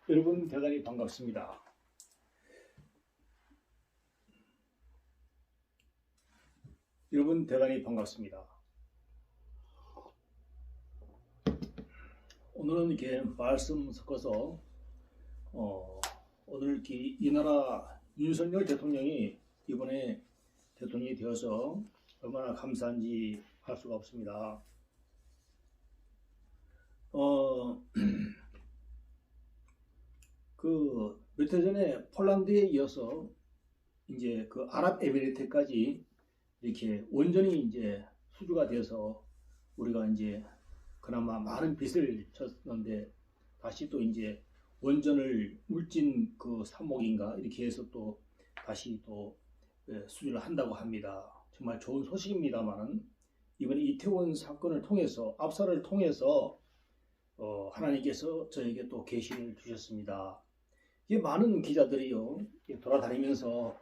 여러분 대단히 반갑습니다. 여러분 대단히 반갑습니다. 오늘은 이렇게 말씀 섞어서 오늘 이 나라 윤석열 대통령이 이번에 대통령이 되어서 얼마나 감사한지 할 수가 없습니다. 그 몇 해 전에 폴란드에 이어서 이제 그 아랍에미리트까지 이렇게 온전히 이제 수주가 돼서 우리가 이제 그나마 많은 빚을 졌는데 다시 또 이제 원전을 울진 그 3억인가 이렇게 해서 또 다시 또 수주를 한다고 합니다. 정말 좋은 소식입니다만은 이번에 이태원 사건을 통해서 압사를 통해서 하나님께서 저에게 또 계시를 주셨습니다. 이게 많은 기자들이요 돌아다니면서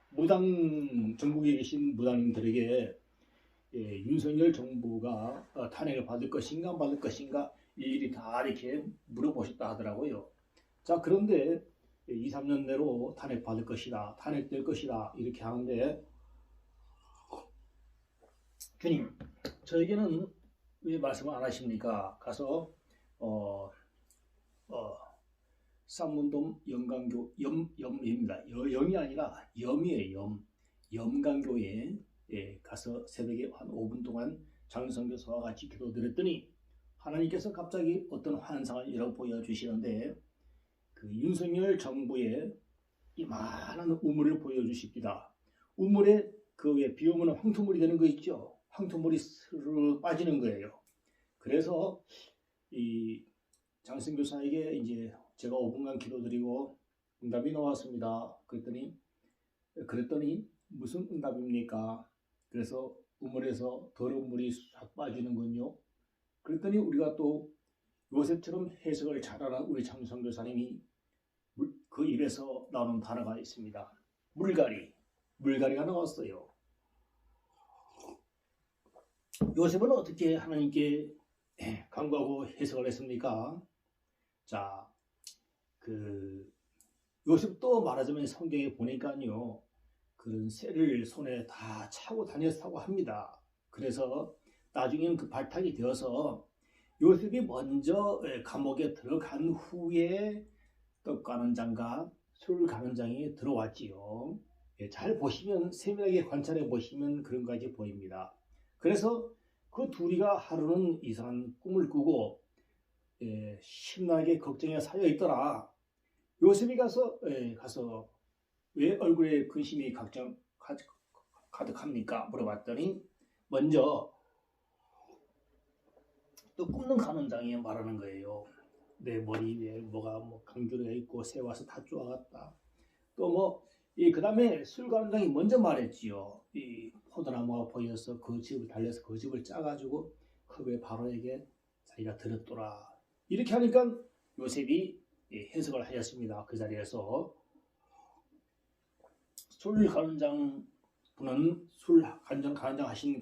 무당 전국에 계신 무당님들에게 윤석열 정부가 탄핵을 받을 것인가 안 받을 것인가 일일이 다 이렇게 물어보셨다 하더라고요. 자, 그런데 2, 3년 내로 탄핵 받을 것이다, 탄핵될 것이다 이렇게 하는데 주님, 저에게는 왜 말씀을 안 하십니까? 가서 쌍문동 영강교 염입니다. 염이 아니라 염이에요. 염강교에 가서 새벽에 한 5분 동안 장성교사와 같이 기도드렸더니 하나님께서 갑자기 어떤 환상을 이렇게 보여주시는데 그 윤석열 정부의 이 많은 우물을 보여주십니다. 우물에 그 위에 비 오면 황토물이 되는 거 있죠. 황토물이 스르르 빠지는 거예요. 그래서 이 장성교사에게 이제 제가 5분간 기도드리고 응답이 나왔습니다. 그랬더니 무슨 응답입니까? 그래서 우물에서 더러운 물이 싹 빠지는군요. 그랬더니 우리가 또 요셉처럼 해석을 잘하는 우리 장성교사님이 그 입에서 나오는 단어가 있습니다. 물갈이가 나왔어요. 요셉은 어떻게 하나님께 간구하고 해석을 했습니까? 자, 그 요셉도 말하자면 성경에 보니까요 그런 쇠를 손에 다 차고 다녔다고 합니다. 그래서 나중에는 그 발탁이 되어서 요셉이 먼저 감옥에 들어간 후에 떡 가는 장과 술 가는 장이 들어왔지요. 잘 보시면 세밀하게 관찰해 보시면 그런 것이 보입니다. 그래서 그 둘이가 하루는 이상한 꿈을 꾸고 심하게 걱정에 쌓여 있더라. 요셉이 가서 왜 얼굴에 근심이 가득합니까? 물어봤더니 먼저 또 굽는 간원장이 말하는 거예요. 내 머리 위에 뭐가 강주리가 있고 새 와서 다 쪼아갔다. 또 그 다음에 술 간원장이 먼저 말했지요. 이 포도나무가 보여서 그 집을 달려서 그 집을 짜가지고 컵에 바로에게 자기가 들었더라. 이렇게 하니까 요셉이 해석을 하였습니다. 그 자리에서 술 간원장 분은 술 간장 하신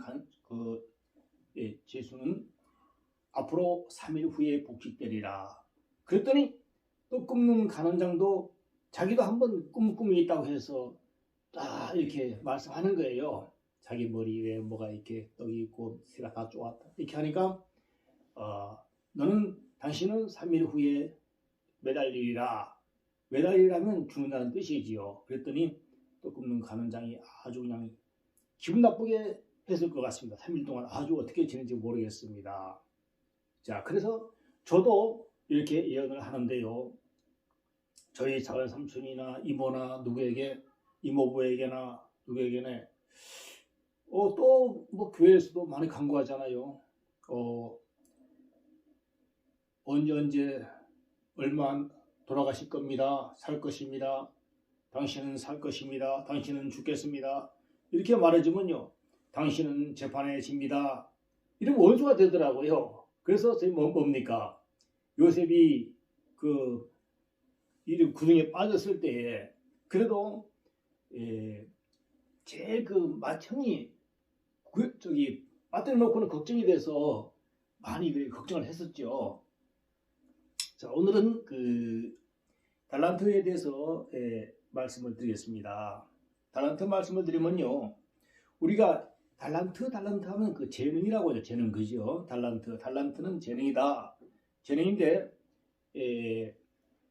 제수는 앞으로 3일 후에 복직되리라. 그랬더니 또 굽는 간원장도 자기도 한번 꿈이 있다고 해서 딱 이렇게 말씀하는 거예요. 자기 머리 위에 뭐가 이렇게 떡이 있고 새가 다 쪼았다. 이렇게 하니까 당신은 3일 후에 매달리리라. 매달리라면 죽는다는 뜻이지요. 그랬더니 또 굽는 간원장이 아주 그냥 기분 나쁘게 했을 것 같습니다. 3일 동안 아주 어떻게 지낸지 모르겠습니다. 자, 그래서 저도 이렇게 예언을 하는데요. 저희 작은 삼촌이나 이모나 이모부에게나 누구에게나 또 교회에서도 많이 간구하잖아요. 언제 얼마 돌아가실 겁니다. 살 것입니다. 당신은 살 것입니다. 당신은 죽겠습니다. 이렇게 말해주면요. 당신은 재판에 집니다. 이런 원수가 되더라고요. 그래서 저희 뭡니까? 요셉이 이 구덩이에 빠졌을 때에 그래도 제일 맏형이 배터리 놓고는 걱정이 돼서 많이 걱정을 했었죠. 자, 오늘은 달란트에 대해서 말씀을 드리겠습니다. 달란트 말씀을 드리면요, 우리가 달란트 하면 그 재능이라고 하죠. 재능, 그죠? 달란트는 재능이다. 재능인데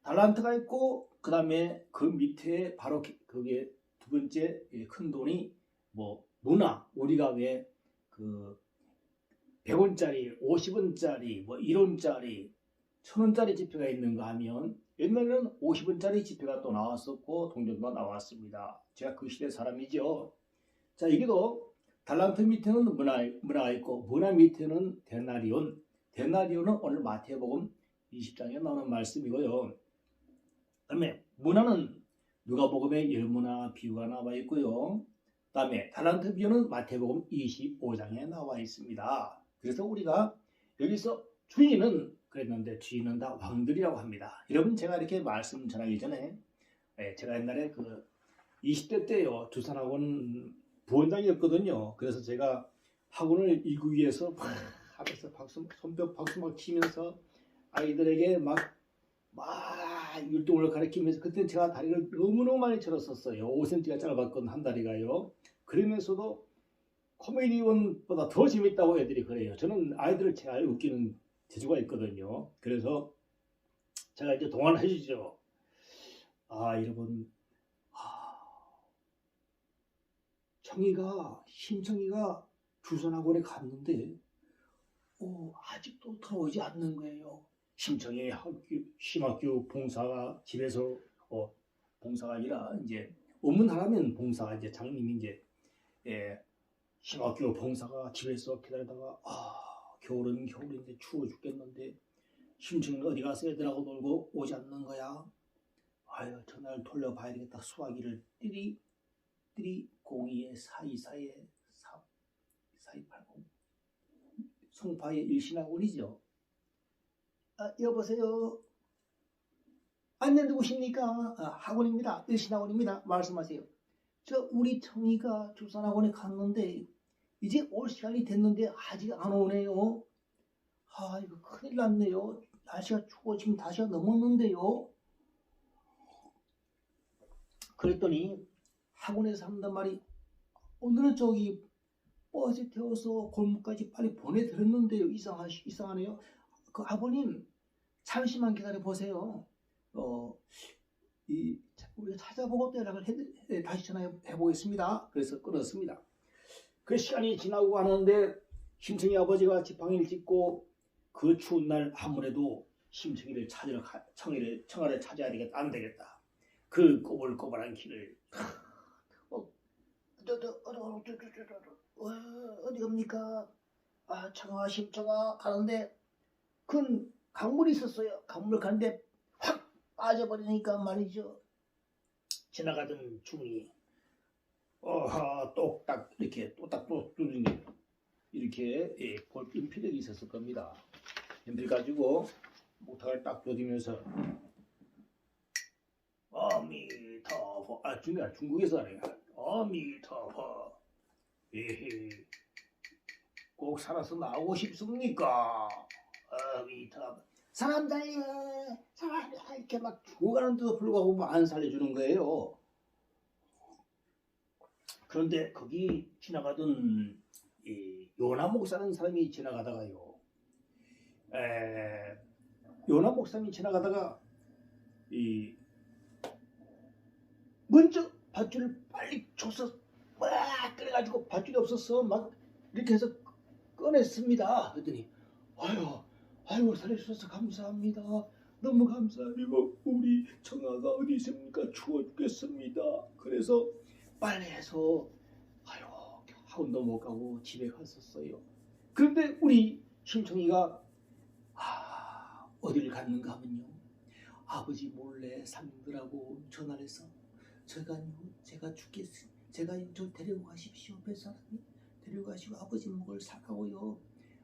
달란트가 있고 그 다음에 그 밑에 바로 그게 두 번째 큰 돈이 뭐 문화. 우리가 왜 그 100원짜리, 50원짜리, 뭐 1원짜리, 1000원짜리 지폐가 있는가 하면 옛날에는 50원짜리 지폐가 또 나왔었고 동전도 나왔습니다. 제가 그 시대 사람이죠. 자, 이게도 달란트 밑에는 문화가 있고 문화 밑에는 데나리온. 데나리온은 오늘 마태복음 20장에 나오는 말씀이고요. 그다음에 문화는 누가복음에 열문화 비유가 나와 있고요. 그다음에 달란트 비유는 마태복음 25장에 나와 있습니다. 그래서 우리가 여기서 주인은 그랬는데 주인은 다 왕들이라고 합니다. 여러분, 제가 이렇게 말씀 전하기 전에 제가 옛날에 그 20대 때요, 주산학원 부원장이었거든요. 그래서 제가 학원을 일구기 위해서 막 하면서 손뼉 박수 막 치면서 아이들에게 막 율동을 가르치면서, 그때 제가 다리를 너무너무 많이 절었었어요. 5cm가 짧았건 한 다리가요. 그러면서도 코미디언보다 더 재밌다고 애들이 그래요. 저는 아이들을 잘 웃기는 재주가 있거든요. 그래서 제가 이제 동화를 해주죠. 여러분, 심청이가 주산학원에 갔는데 아직도 돌아오지 않는 거예요. 심청이 심학교 봉사가 집에서 봉사가 아니라 이제 업문하라면 봉사가 이제 장님이 이제 심학교 봉사가 집에서 기다리다가 겨울은 겨울인데 추워 죽겠는데 심청이는 어디 가서 애들하고 놀고 오지 않는 거야. 전화를 돌려봐야 되겠다. 수화기를 띠리 02에 4284에 4280 송파의 일신학원이죠. 여보세요. 안내 누구십니까? 학원입니다. 일신학원입니다. 말씀하세요. 우리 청이가 주산학원에 갔는데 이제 올 시간이 됐는데 아직 안 오네요. 이거 큰일 났네요. 날씨가 추워지면 다시가 넘었는데요. 그랬더니 학원에서 한단 말이, 오늘은 버스에 태워서 골목까지 빨리 보내드렸는데요. 이상하네요. 그 아버님, 잠시만 기다려 보세요. 우리가 찾아보고 또 연락을 다시 전화해 보겠습니다. 그래서 끊었습니다. 그 시간이 지나고 가는데 심청이 아버지가 지팡이를 짚고 그 추운 날 아무래도 심청이를 찾으러 청아를 찾아야 되겠다. 안 되겠다. 그 꼬불꼬불한 길을 어디 갑니까? 청아 심청아 가는데 큰 강물이 있었어요. 강물 가는데 확 빠져버리니까 말이죠. 지나가던 중이 똑딱 이렇게 또딱또 뚫린 게 이렇게 연필력이 있었을 겁니다. 연필 가지고 목탁을 딱 조디면서 아미타허, 중국에서 하네요. 아미타허, 꼭 살아서 나오고 싶습니까? 아미타허. 사람 이렇게 막 죽어가는데도 불구하고 안 살려주는 거예요. 그런데 거기 지나가던 요나 목사라는 사람이 지나가다가요, 요나 목사님이 지나가다가 먼저 밧줄을 빨리 줘서 막 그래가지고 밧줄이 없어서 막 이렇게 해서 꺼냈습니다. 그랬더니 아유 살려주셔서 감사합니다. 너무 감사해요. 우리 청아가 어디 있습니까? 추워 죽겠습니다. 그래서 빨리 해서 학원도 못 가고 집에 갔었어요. 그런데 우리 심청이가 어디를 갔는가 하면요, 아버지 몰래 상들하고 전화를 해서 제가 죽겠습니다. 저 데리고 가십시오. 뱃사람이 데리고 가시고 아버지 목을 사가고요.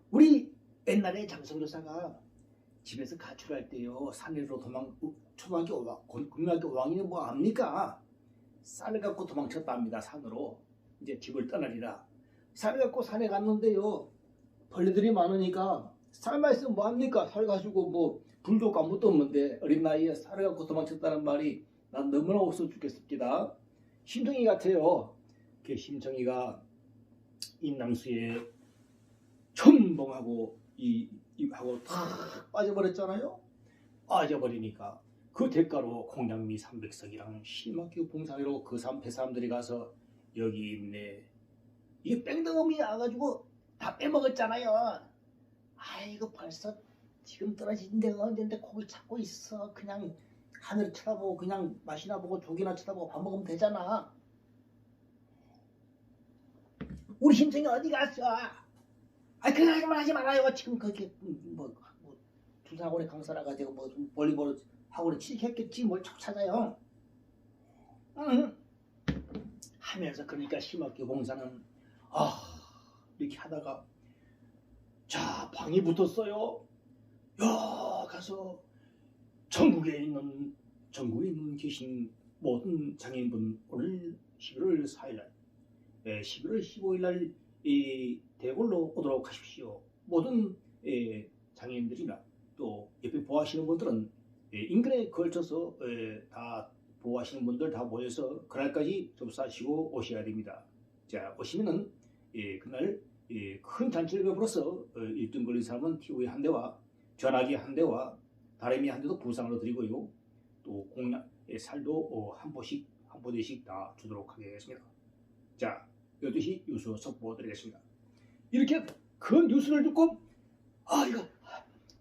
우리 옛날에 장성교사가 집에서 가출할 때요, 산으로 초등학교 국민학교 5학년이 뭐 압니까? 쌀을 갖고 도망쳤답니다. 산으로 이제 집을 떠나리라. 쌀을 갖고 산에 갔는데요, 벌레들이 많으니까 살만 있으면 뭐합니까? 살 가지고 뭐 불도 아무것도 없는데 어린 나이에 살아갖고 도망쳤다는 말이 난 너무나 없어 죽겠습니다. 심청이 같아요. 그 심청이가 임남수의 첨봉하고 하고 탁 빠져버렸잖아요. 빠져버리니까 그 대가로 공양미 300석이랑 실막교 봉사리로 그 사람들이 가서 여기 있네. 이게 뺑덕음이 와가지고 다 빼먹었잖아요. 아이고 벌써 지금 떨어진 데가 언젠데 거기 찾고 있어. 그냥 하늘 쳐다보고 그냥 맛이나 보고 조기나 쳐다보고 밥 먹으면 되잖아. 우리 심청이 어디 갔어? 아 그런 말 하지 말아요. 지금 그렇게 뭐 두사학원에 강사라 가지고 뭐 볼리볼 학원에 취직했겠지 뭘 자꾸 찾아요. 하면서 그러니까 심학교 봉사는 이렇게 하다가 자 방이 붙었어요. 야 가서 전국에 있는 계신 모든 장애인분 오늘 11월 4일날 11월 15일날 이 대궐로 오도록 하십시오. 모든 장애인들이나 또 옆에 보호하시는 분들은 인근에 걸쳐서 다 보호하시는 분들 다 모여서 그날까지 접수하시고 오셔야 됩니다. 자 오시면은 그날 큰 잔치를 베풀어서 1등 걸린 사람은 TOE 한 대와 전화기 한 대와 다리미 한 대도 부상으로 드리고요. 또 공약 살도 한 포대씩 다 주도록 하겠습니다. 자 12시 뉴스 속보 드리겠습니다. 이렇게 큰 뉴스를 듣고 이거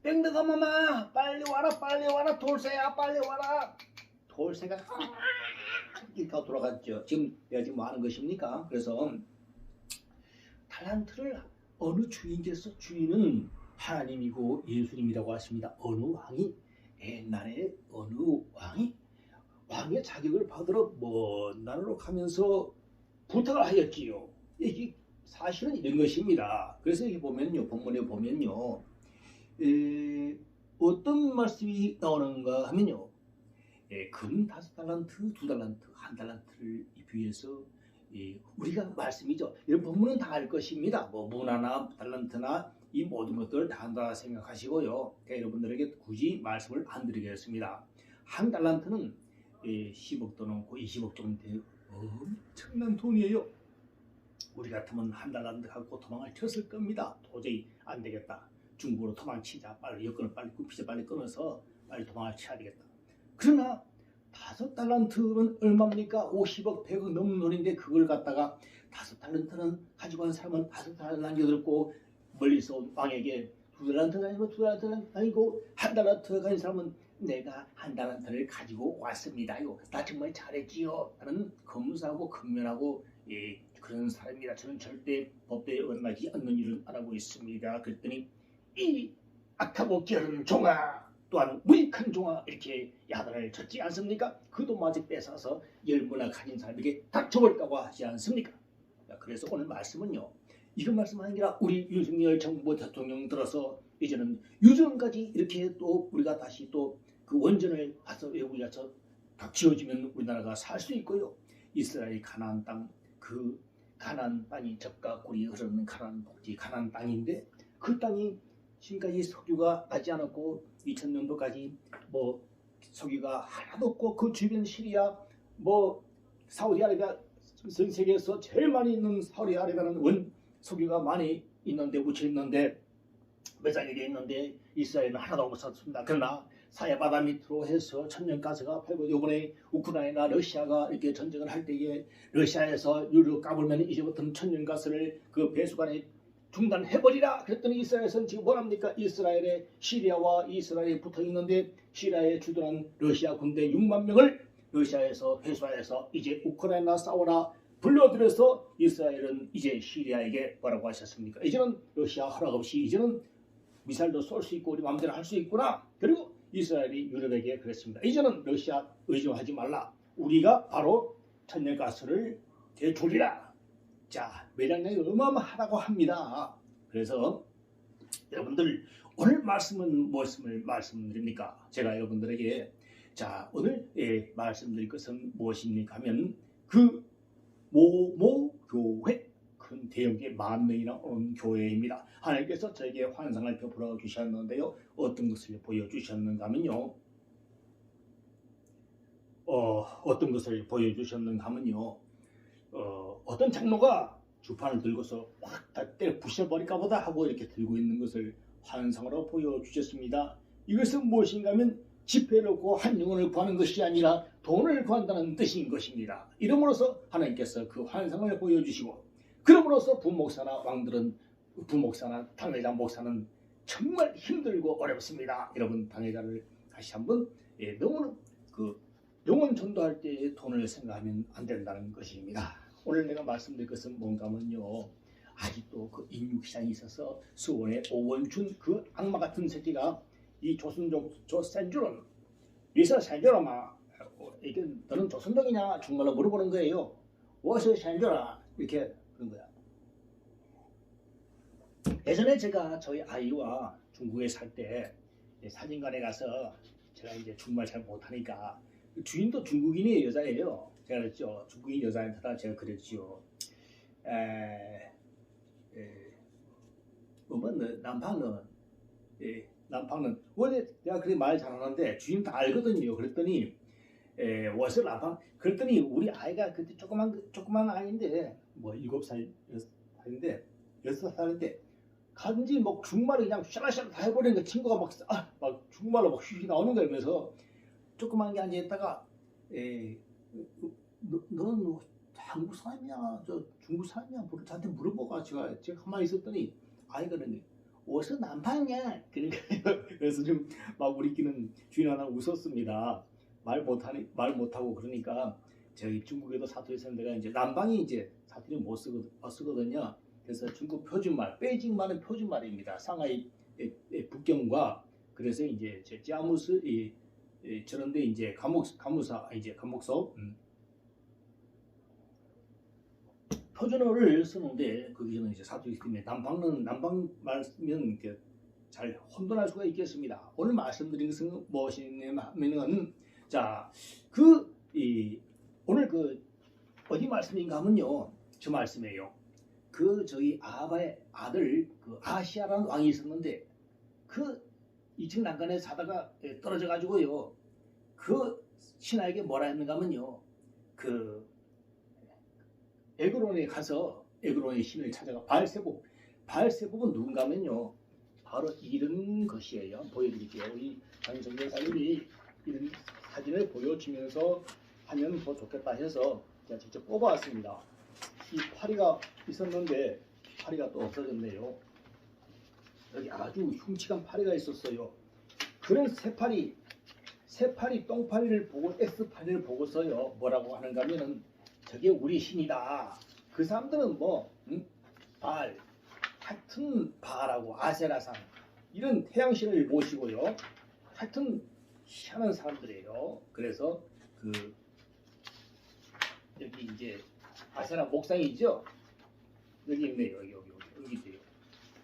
땡땡아 마마 빨리 와라 돌쇠야 빨리 와라. 돌쇠가 이렇게 돌아갔죠. 지금 내가 지금 뭐 하는 것입니까? 그래서 탈란트를 어느 주인은 하나님이고 예수님이라고 하십니다. 어느 왕이 옛날에 어느 왕의 자격을 받으러 먼 나라로 가면서 부탁을 하였지요. 이게 사실은 이런 것입니다. 그래서 여기 보면요, 본문에 보면요, 어떤 말씀이 나오는가 하면요, 금 5달란트, 2달란트, 1달란트를 비유해서 우리가 말씀이죠. 이런 본문은 다 알 것입니다. 뭐 문화나 달란트나 이 모든 것들을 다 한다 생각하시고요. 그러니까 여러분들에게 굳이 말씀을 안 드리겠습니다. 1달란트는 10억도 넘고 20억 정도 되는 엄청난 돈이에요. 우리 같으면 1달란트 갖고 도망을 쳤을 겁니다. 도저히 안 되겠다. 중국으로 도망치자. 빨리 여권을 빨리 끊기자. 빨리 끊어서 빨리 도망을 쳐야 되겠다. 그러나 5달란트는 얼마입니까? 50억, 100억 넘는 돈인데 그걸 갖다가 5달란트는 가지고 간 사람은 5달란트 남겨들고 멀리서 온 왕에게 2달란트가 아니고 2달란트는 아니고 1달란트 가진 사람은 내가 1달란트를 가지고 왔습니다요. 나 정말 잘했지요. 나는 검소하고 근면하고 그런 사람이라 저는 절대 법대에 어긋나지 않는 일을 안 하고 있습니다. 그랬더니 이 악하고 게으른 종아 또한 무익한 종아 이렇게 야단을 쳤지 않습니까? 그 돈마저 뺏어서 열무나 가진 사람에게 닥쳐버릴까고 하지 않습니까? 그래서 오늘 말씀은요. 이런 말씀하는 게 아니라 우리 윤석열 정부 대통령 들어서 이제는 유전까지 이렇게 또 우리가 다시 또 그 원전을 가서 외국에 가서 다 지어지면 우리나라가 살 수 있고요. 이스라엘 가나안 땅, 그 가나안 땅이 젖과 꿀이 흐르는 가나안 복지 가나안 땅인데 그 땅이 지금까지 석유가 나지 않았고 2000년도까지 뭐 석유가 하나도 없고 그 주변 시리아 뭐 사우디아라비아 전 세계에서 제일 많이 있는 사우디아라비아는 석유가 많이 있는데 묻혀 있는데 매장에 있는데 이스라엘은 하나도 못 샀습니다. 그러나 사해바다 밑으로 해서 천연가스가 팔고 이번에 우크라이나 러시아가 이렇게 전쟁을 할 때에 러시아에서 유료 까불면 이제부터는 천연가스를 그 배수관에 중단해버리라. 그랬더니 이스라엘에서는 지금 뭐랍니까? 이스라엘에 시리아와 이스라엘이 붙어있는데 시리아에 주둔한 러시아 군대 6만 명을 러시아에서 회수해서 이제 우크라이나 싸워라 불러들여서 이스라엘은 이제 시리아에게 뭐라고 하셨습니까? 이제는 러시아 허락 없이 이제는 미사일도 쏠 수 있고 우리 마음대로 할 수 있구나. 그리고 이스라엘이 유럽에게 그랬습니다. 이제는 러시아 의존하지 말라. 우리가 바로 천연가스를 대주리라. 자, 매장량이 어마어마하다고 합니다. 그래서 여러분들 오늘 말씀은 무엇을 말씀드립니까? 제가 여러분들에게 자 오늘 말씀드릴 것은 무엇입니까 하면 그 모모교회 큰 대형의 10,000명이나 오는 교회입니다. 하나님께서 저에게 환상을 베풀어 주셨는데요. 어떤 것을 보여주셨는가 하면요. 어떤 것을 보여주셨는가 하면요. 어떤 장로가 주판을 들고서 확 때려 부셔버릴까 보다 하고 이렇게 들고 있는 것을 환상으로 보여주셨습니다. 이것은 무엇인가 하면 집회를 구하고 한 영혼을 구하는 것이 아니라 돈을 구한다는 뜻인 것입니다. 이름으로써 하나님께서 그 환상을 보여주시고, 그러므로써 부목사나 왕들은, 부목사나 당회자 목사는 정말 힘들고 어렵습니다. 여러분, 당회자를 다시 한번 너무나 그 영혼 전도할 때 돈을 생각하면 안 된다는 것입니다. 오늘 내가 말씀드릴 것은 뭔가 하면요, 아직도 그 인육시장이 있어서 수원의 오원춘 그 악마 같은 새끼가 이 조선족 센줄은 위서 센줄아마 이게 너는 조선족이냐 정말로 물어보는 거예요. 워서 센줄아 이렇게 그런 거야. 예전에 제가 저희 아이와 중국에 살 때 사진관에 가서 제가 이제 중국말 잘 못하니까 주인도 중국인이 여자예요. 제가 그랬죠. 중국인 여자한테다 제가 그랬죠. 남방은 원래 내가 그렇게 말 잘하는데 주인 다 알거든요. 그랬더니 워서 남방 그랬더니 우리 아이가 그때 조그만 아이인데 뭐 7살 6살인데 6살인데 간지 막 중국말을 그냥 샤라샤라 다 해버리니까 친구가 막 중국말로 막 휘휘 나오는 거예요. 그래서 조그만 게 앉아있다가 너는 뭐 한국 사람이야 저 중국 사람이야 저한테 물어보고 제가 가만히 있었더니 아이가 그러는데 어디서 남방이야 그러니까 그래서 좀 막 우리끼는 주인 하나 웃었습니다. 말 못하고 그러니까 저희 중국에도 사투리 쓰는 데가 이제 남방이 이제 사투리 못 쓰거든요. 그래서 중국 표준말 베이징말은 표준말입니다. 상하이 북경과 그래서 이제 짜무스 저런데 이제 감옥서 표준어를 쓰는데 거기서는 이제 사투리 때문에 남방 말쓰면 잘 혼돈할 수가 있겠습니다. 오늘 말씀드린 것은 무엇이냐면은 오늘 그 어디 말씀인가 하면요 저 말씀이에요. 그 저희 아바의 아들 그 아시아라는 왕이 있었는데 그 2층 난간에 사다가 떨어져 가지고요 그 신하에게 뭐라 했는가 하면요 그 에그론에 가서 에그론의 신을 찾아가 바알세복은 누군가 하면요 바로 이런 것이에요. 보여드릴게요. 우리 장성재 여사님이 이런 사진을 보여주면서 하면 더 좋겠다 해서 제가 직접 뽑아왔습니다. 이 파리가 있었는데 파리가 또 없어졌네요. 여기 아주 흉측한 파리가 있었어요. 그런 새파리 똥파리를 보고 S파리를 보고서요 뭐라고 하는가 하면은 저게 우리 신이다. 그 사람들은 바알 하여튼 바알하고 아세라산 이런 태양신을 모시고요. 하여튼 희한한 사람들이에요. 그래서 여기 이제 아세라 목상이죠. 여기 있네요. 여기 있네요.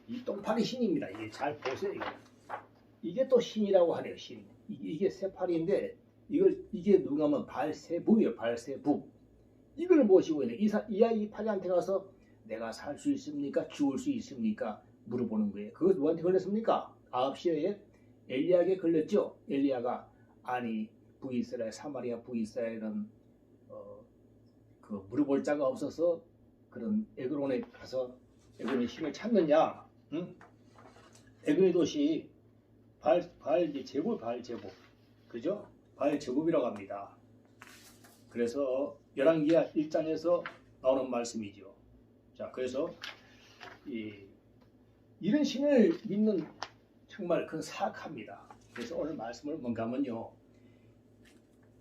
이 똥파리 신입니다. 이게 잘 보세요. 이게 또 신이라고 하네요. 신. 이게 새파리인데 이게 누가 하면 발세북이에요. 발세북. 이걸 모시고 있는 이 파리한테 가서 내가 살 수 있습니까? 죽을 수 있습니까? 물어보는 거예요. 그거 누구한테 걸렸습니까? 아합시아에 엘리야에게 걸렸죠. 엘리야가 아니 북이스라엘 사마리아 북이스라엘은 그 물어볼 자가 없어서 그런 에그론에 가서 에그론의 신을 찾느냐? 응? 에그의 도시 바알제국 그죠? 바알제국이라고 합니다. 그래서 열왕기하 1장에서 나오는 말씀이죠. 자, 그래서 이런 신을 믿는 정말 그 사악합니다. 그래서 오늘 말씀을 뭔가 하면요.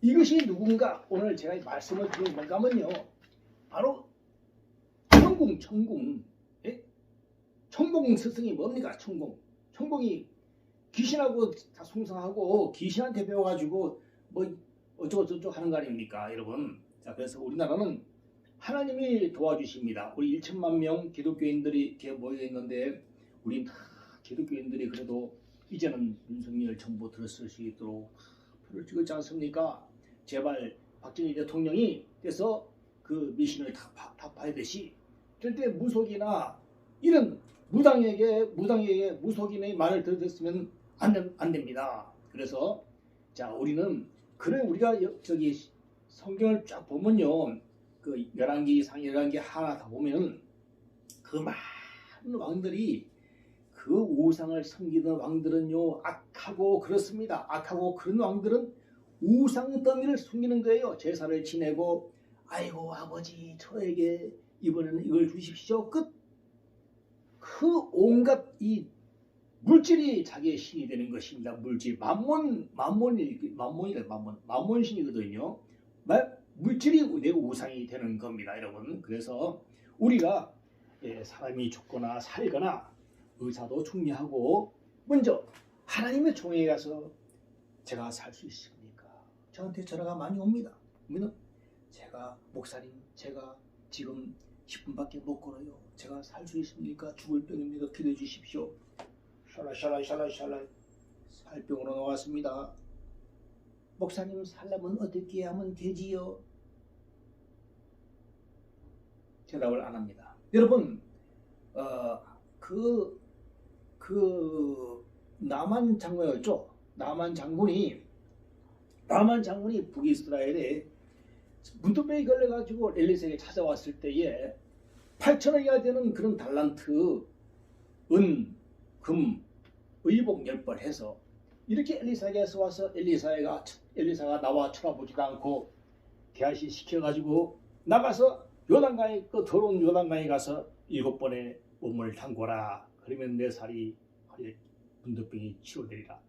이것이 누군가 오늘 제가 말씀을 드린 뭔가 하면요. 바로 청공. 예? 청공 스승이 뭡니까? 청공이 귀신하고 다 숭상하고 귀신한테 배워가지고 뭐 어쩌고저쩌고 하는 거 아닙니까? 여러분. 자, 그래서 우리나라는 하나님이 도와주십니다. 우리 1천만 명 기독교인들이 이렇게 모여 있는데 우리 다 기독교인들이 그래도 이제는 윤석열 정부 들었을 수 있도록 표를 찍었지 않습니까? 제발 박정희 대통령이 돼서 그 미신을 타파하듯이 절대 무속이나 이런 무당에게 무속인의 말을 들었으면 안 됩니다. 그래서 자 우리는 그래 우리가 저기 성경을 쫙 보면요 그 열왕기 하나 다 보면 그 많은 왕들이 그 우상을 섬기던 왕들은요 악하고 그렇습니다. 악하고 그런 왕들은 우상 더미를 숨기는 거예요. 제사를 지내고 아이고 아버지 저에게 이번에는 이걸 주십시오. 그 온갖 이 물질이 자기의 신이 되는 것입니다. 물질 만몬신이거든요. 물질이 내 우상이 되는 겁니다, 여러분. 그래서 우리가 사람이 죽거나 살거나 의사도 중요하고 먼저 하나님의 종에 가서 제가 살 수 있습니까? 저한테 전화가 많이 옵니다. 그러면 제가 목사님 제가 지금 10분밖에 못 걸어요. 제가 살 수 있습니까? 죽을 병입니다. 기도해 주십시오. 샬라 살병으로 나왔습니다. 목사님 살려면 어떻게 하면 되지요? 대답을 안 합니다. 여러분 나만 장군이었죠. 나만 장군이 북이스라엘에 문둥병이 걸려가지고 엘리사에게 찾아왔을 때에 8,000원이야 되는 그런 달란트 은, 금, 의복 10벌 해서 이렇게 엘리사에게서 와서 엘리사가 나와 쳐다보지도 않고 개아시 시켜가지고 나가서 요단강에 그 더러운 요단강에 가서 7번의 몸을 담궈라. 그러면 내 살이 문둥병이 치료되리라.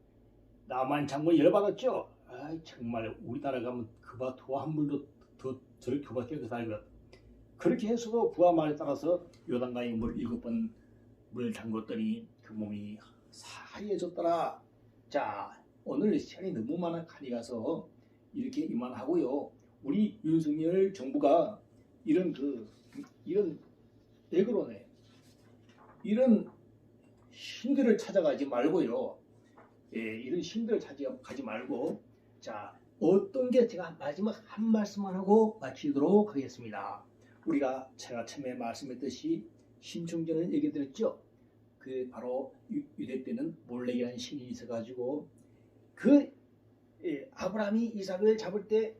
나만 장군 열받았죠. 아 정말 우리나라 가면 그바 토함물도 더 저렇게 그바 깨끗하거든. 그렇게 해서도 부하 말에 따라서 요단강에 물 7번 물 담궜더니 그 몸이 사해졌더라. 자 오늘 시간이 너무 많아 가니 가서 이렇게 이만하고요. 우리 윤석열 정부가 이런 왜 그러네. 이런 신들을 찾아가지 말고요. 이런 신들을 찾아가지 말고 자 어떤 게 제가 마지막 한 말씀만 하고 마치도록 하겠습니다. 우리가 제가 처음에 말씀했듯이 심청전을 얘기 드렸죠. 그 바로 유대 때는 몰렉이라는 신이 있어가지고 아브라함이 이삭을 잡을 때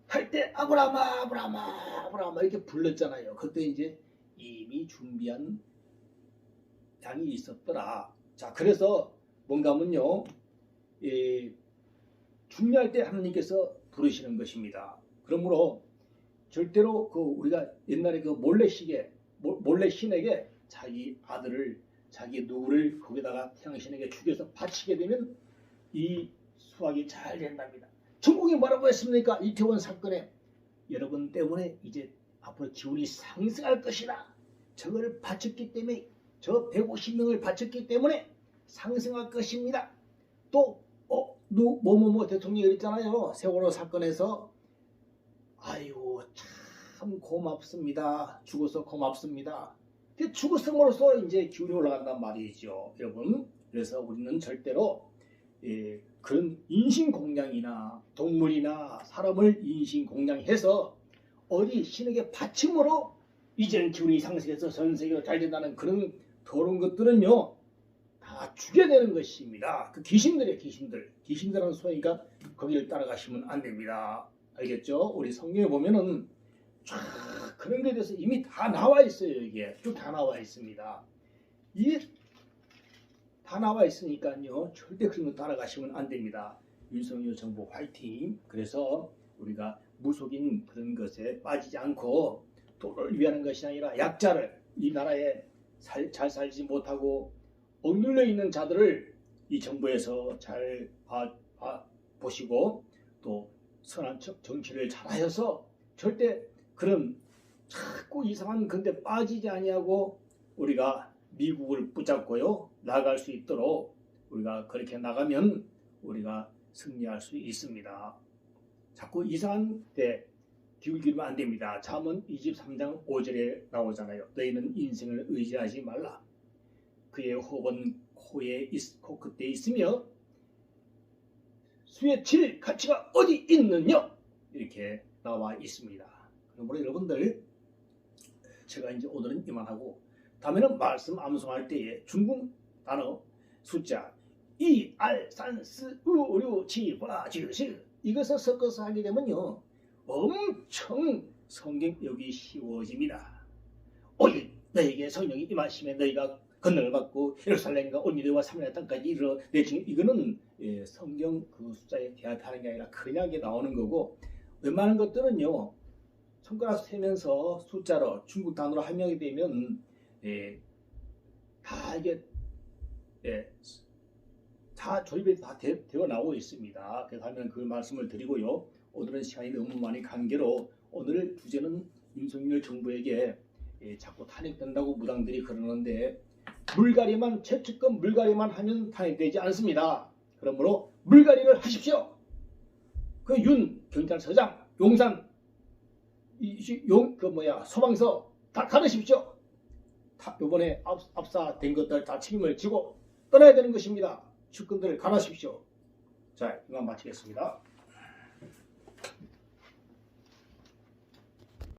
할 때 아브라함아 이렇게 불렀잖아요. 그때 이제 이미 준비한 양이 있었더라. 자 그래서 뭔가면요 중요할 때 하나님께서 부르시는 것입니다. 그러므로 절대로 우리가 옛날에 몰래 신에게 자기 아들을 자기 누구를 거기다가 태양신에게 죽여서 바치게 되면 이 수학이 잘 된답니다. 천국이 뭐라고 했습니까? 이태원 사건에 여러분 때문에 이제 앞으로 기운이 상승할 것이다. 저걸 바쳤기 때문에 저 150명을 바쳤기 때문에 상승할 것입니다. 또 뭐뭐뭐 대통령이 그랬잖아요. 세월호 사건에서 아유 참 고맙습니다. 죽어서 고맙습니다. 죽었음으로써 이제 기운이 올라간단 말이죠, 여러분. 그래서 우리는 절대로 그런 인신공양이나 동물이나 사람을 인신공양해서 어디 신에게 바침으로 이제는 기운이 상승해서 전 세계로 잘 된다는 그런 더러운 것들은요 다 죽여야 되는 것입니다. 그 귀신들은 소리가 거기를 따라가시면 안 됩니다. 알겠죠? 우리 성경에 보면은 쫙 그런 것에 대해서 이미 다 나와 있어요. 이게 쭉 다 나와 있습니다. 이게 다 나와 있으니까요 절대 그런 거 따라가시면 안 됩니다. 윤석열 정부 화이팅. 그래서 우리가 무속인 그런 것에 빠지지 않고 돈을 위하는 것이 아니라 약자를 이 나라에 잘 살지 못하고 억눌려 있는 자들을 이 정부에서 잘 보시고 또 선한 정치를 잘하셔서 절대 그런 자꾸 이상한 건데 빠지지 아니하고 우리가 미국을 붙잡고요 나갈 수 있도록 우리가 그렇게 나가면 우리가 승리할 수 있습니다. 자꾸 이상한 데 기울기면 안 됩니다. 잠언 23장 5절에 나오잖아요. 너희는 인생을 의지하지 말라. 그의 호흡은 코끝에 있으며 수의 칠 가치가 어디 있느냐 이렇게 나와 있습니다. 그러므로 여러분들 제가 이제 오늘은 이만하고 다음에는 말씀 암송할 때에 중국 단어 숫자 2, 알, 산, 스, 우, 류, 치, 화, 지, 시 이것을 섞어서 하게 되면요 엄청 성경 여기 쉬워집니다. 오직 너에게 성령이 임하시면 너희가 권능을 받고 예루살렘과 온 유대와 사마리아 땅까지 이르러 내 증인 이거는 성경 그 숫자에 대합하는 게 아니라 그냥 나오는 거고 웬만한 것들은요 손가락 세면서 숫자로 중국 단어로 합명이 되면 다 이게 다 조립이 다 되어 나오고 있습니다. 그래서 하면 그 말씀을 드리고요. 오늘은 시간이 너무 많이 관계로 오늘 주제는 윤석열 정부에게 자꾸 탄핵된다고 무당들이 그러는데 물갈이만 최측근 물갈이만 하면 탄핵되지 않습니다. 그러므로 물갈이를 하십시오. 그 윤 경찰서장 용산 소방서 다 가르십시오. 이번에 압사된 것들 다 책임을 지고 떠나야 되는 것입니다. 측근들을 가르십시오. 자, 이만 마치겠습니다.